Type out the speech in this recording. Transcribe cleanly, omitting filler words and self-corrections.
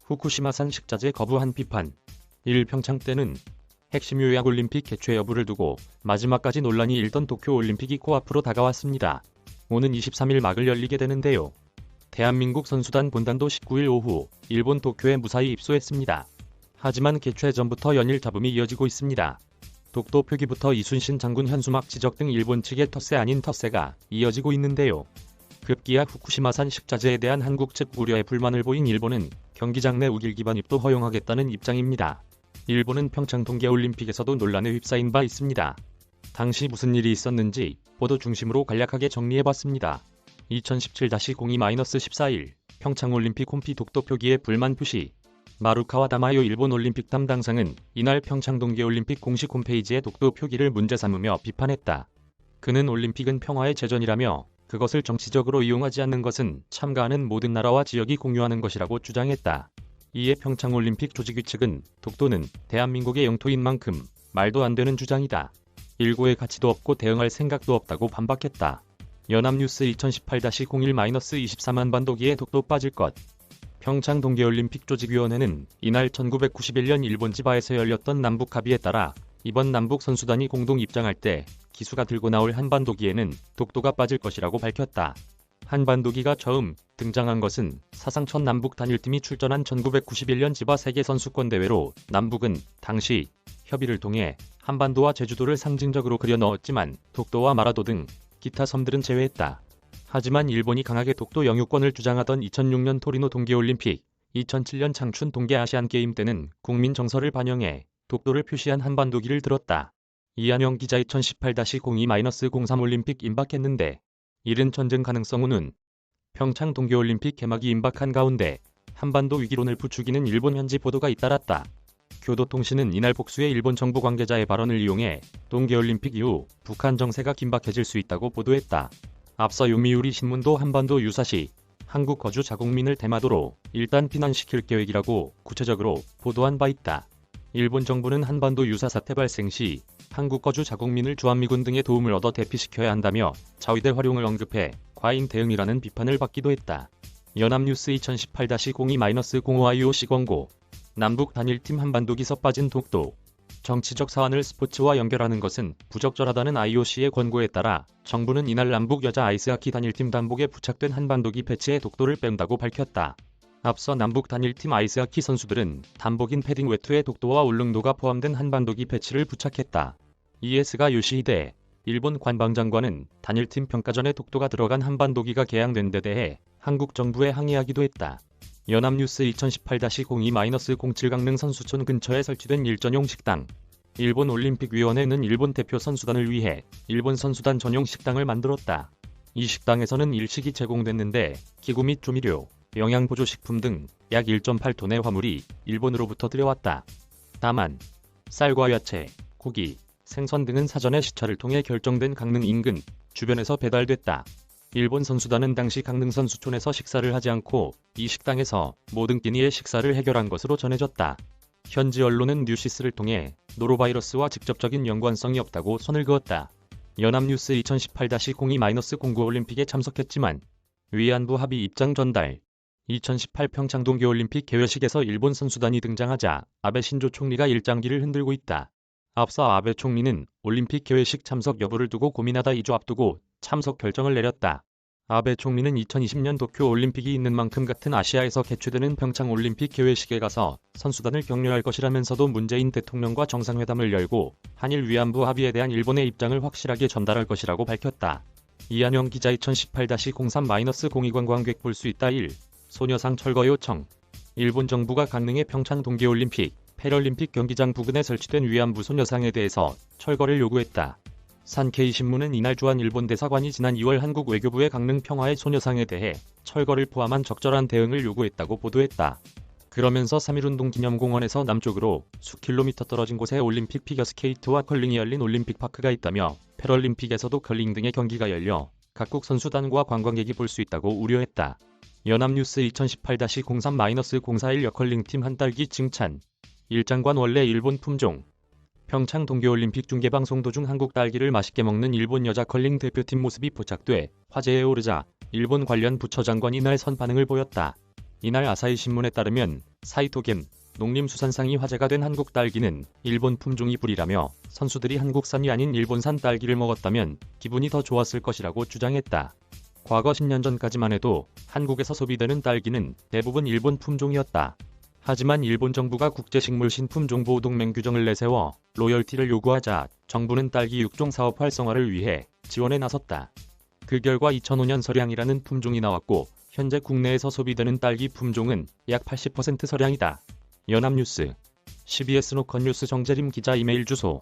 후쿠시마산 식자재 거부한 비판. 1. 평창 때는 핵심 요약올림픽 개최 여부를 두고 마지막까지 논란이 일던 도쿄올림픽이 코앞으로 다가왔습니다. 오는 23일 막을 열리게 되는데요. 대한민국 선수단 본단도 19일 오후 일본 도쿄에 무사히 입소했습니다. 하지만 개최 전부터 연일 잡음이 이어지고 있습니다. 독도 표기부터 이순신 장군 현수막 지적 등 일본 측의 텃세 아닌 텃세가 이어지고 있는데요. 급기야 후쿠시마산 식자재에 대한 한국 측 우려에 불만을 보인 일본은 경기장 내 우길 기반 입도 허용하겠다는 입장입니다. 일본은 평창 동계올림픽에서도 논란에 휩싸인 바 있습니다. 당시 무슨 일이 있었는지 보도 중심으로 간략하게 정리해봤습니다. 2017-02-14일 평창올림픽 홈피 독도 표기에 불만 표시. 마루카와 다마요 일본 올림픽 담당상은 이날 평창 동계올림픽 공식 홈페이지에 독도 표기를 문제 삼으며 비판했다. 그는 올림픽은 평화의 제전이라며 그것을 정치적으로 이용하지 않는 것은 참가하는 모든 나라와 지역이 공유하는 것이라고 주장했다. 이에 평창올림픽 조직위 측은 독도는 대한민국의 영토인 만큼 말도 안 되는 주장이다. 일고의 가치도 없고 대응할 생각도 없다고 반박했다. 연합뉴스 2018-01-24 한반도기에 독도 빠질 것. 평창 동계올림픽 조직위원회는 이날 1991년 일본 지바에서 열렸던 남북 합의에 따라 이번 남북 선수단이 공동 입장할 때 기수가 들고 나올 한반도기에는 독도가 빠질 것이라고 밝혔다. 한반도기가 처음 등장한 것은 사상 첫 남북 단일팀이 출전한 1991년 지바 세계선수권대회로 남북은 당시 협의를 통해 한반도와 제주도를 상징적으로 그려 넣었지만 독도와 마라도 등 기타 섬들은 제외했다. 하지만 일본이 강하게 독도 영유권을 주장하던 2006년 토리노 동계올림픽, 2007년 창춘 동계아시안게임 때는 국민 정서를 반영해 독도를 표시한 한반도기를 들었다. 이한영 기자 2018-02-03 올림픽 임박했는데 이른 전쟁 가능성 우는. 평창 동계올림픽 개막이 임박한 가운데 한반도 위기론을 부추기는 일본 현지 보도가 잇따랐다. 교도통신은 이날 복수의 일본 정부 관계자의 발언을 이용해 동계올림픽 이후 북한 정세가 긴박해질 수 있다고 보도했다. 앞서 요미우리 신문도 한반도 유사시 한국 거주 자국민을 대마도로 일단 피난시킬 계획이라고 구체적으로 보도한 바 있다. 일본 정부는 한반도 유사 사태 발생 시 한국 거주 자국민을 주한미군 등의 도움을 얻어 대피시켜야 한다며 자위대 활용을 언급해 과잉 대응이라는 비판을 받기도 했다. 연합뉴스 2018-02-05IOC 권고. 남북 단일팀 한반도기서 빠진 독도. 정치적 사안을 스포츠와 연결하는 것은 부적절하다는 IOC의 권고에 따라 정부는 이날 남북 여자 아이스하키 단일팀 단복에 부착된 한반도기 패치에 독도를 뺀다고 밝혔다. 앞서 남북 단일팀 아이스하키 선수들은 단복인 패딩 외투에 독도와 울릉도가 포함된 한반도기 패치를 부착했다. 이에 스가 요시히데 일본 관방장관은 단일팀 평가전에 독도가 들어간 한반도기가 개양된 데 대해 한국 정부에 항의하기도 했다. 연합뉴스 2018-02-07 강릉 선수촌 근처에 설치된 일전용 식당. 일본 올림픽위원회는 일본 대표 선수단을 위해 일본 선수단 전용 식당을 만들었다. 이 식당에서는 일식이 제공됐는데 기구 및 조미료, 영양보조식품 등 약 1.8톤의 화물이 일본으로부터 들여왔다. 다만 쌀과 야채, 고기, 생선 등은 사전에 시차를 통해 결정된 강릉 인근 주변에서 배달됐다. 일본 선수단은 당시 강릉 선수촌에서 식사를 하지 않고 이 식당에서 모든 끼니의 식사를 해결한 것으로 전해졌다. 현지 언론은 뉴시스를 통해 노로바이러스와 직접적인 연관성이 없다고 선을 그었다. 연합뉴스 2018-02-09 올림픽에 참석했지만 위안부 합의 입장 전달. 2018 평창 동계올림픽 개회식에서 일본 선수단이 등장하자 아베 신조 총리가 일장기를 흔들고 있다. 앞서 아베 총리는 올림픽 개회식 참석 여부를 두고 고민하다 2주 앞두고 참석 결정을 내렸다. 아베 총리는 2020년 도쿄 올림픽이 있는 만큼 같은 아시아에서 개최되는 평창 올림픽 개회식에 가서 선수단을 격려할 것이라면서도 문재인 대통령과 정상회담을 열고 한일 위안부 합의에 대한 일본의 입장을 확실하게 전달할 것이라고 밝혔다. 이한영 기자 2018-03-02 관광객 볼 수 있다 1. 소녀상 철거 요청. 일본 정부가 강릉의 평창 동계올림픽, 패럴림픽 경기장 부근에 설치된 위안부 소녀상에 대해서 철거를 요구했다. 산케이신문은 이날 주한 일본 대사관이 지난 2월 한국 외교부의 강릉 평화의 소녀상에 대해 철거를 포함한 적절한 대응을 요구했다고 보도했다. 그러면서 3.1운동 기념공원에서 남쪽으로 수킬로미터 떨어진 곳에 올림픽 피겨스케이트와 컬링이 열린 올림픽 파크가 있다며 패럴림픽에서도 컬링 등의 경기가 열려 각국 선수단과 관광객이 볼 수 있다고 우려했다. 연합뉴스 2018-03-041 여컬링팀 한 달기 칭찬. 일장관 원래 일본 품종. 평창 동계올림픽 중계방송 도중 한국 딸기를 맛있게 먹는 일본 여자 컬링 대표팀 모습이 포착돼 화제에 오르자 일본 관련 부처 장관이 이날 선 반응을 보였다. 이날 아사히 신문에 따르면 사이토겐, 농림수산상이 화제가 된 한국 딸기는 일본 품종이 불이라며 선수들이 한국산이 아닌 일본산 딸기를 먹었다면 기분이 더 좋았을 것이라고 주장했다. 과거 10년 전까지만 해도 한국에서 소비되는 딸기는 대부분 일본 품종이었다. 하지만 일본 정부가 국제식물신품종보호동맹 규정을 내세워 로열티를 요구하자 정부는 딸기 육종 사업 활성화를 위해 지원에 나섰다. 그 결과 2005년 서량이라는 품종이 나왔고 현재 국내에서 소비되는 딸기 품종은 약 80% 서량이다. 연합뉴스 CBS 노컷뉴스 정재림 기자 이메일 주소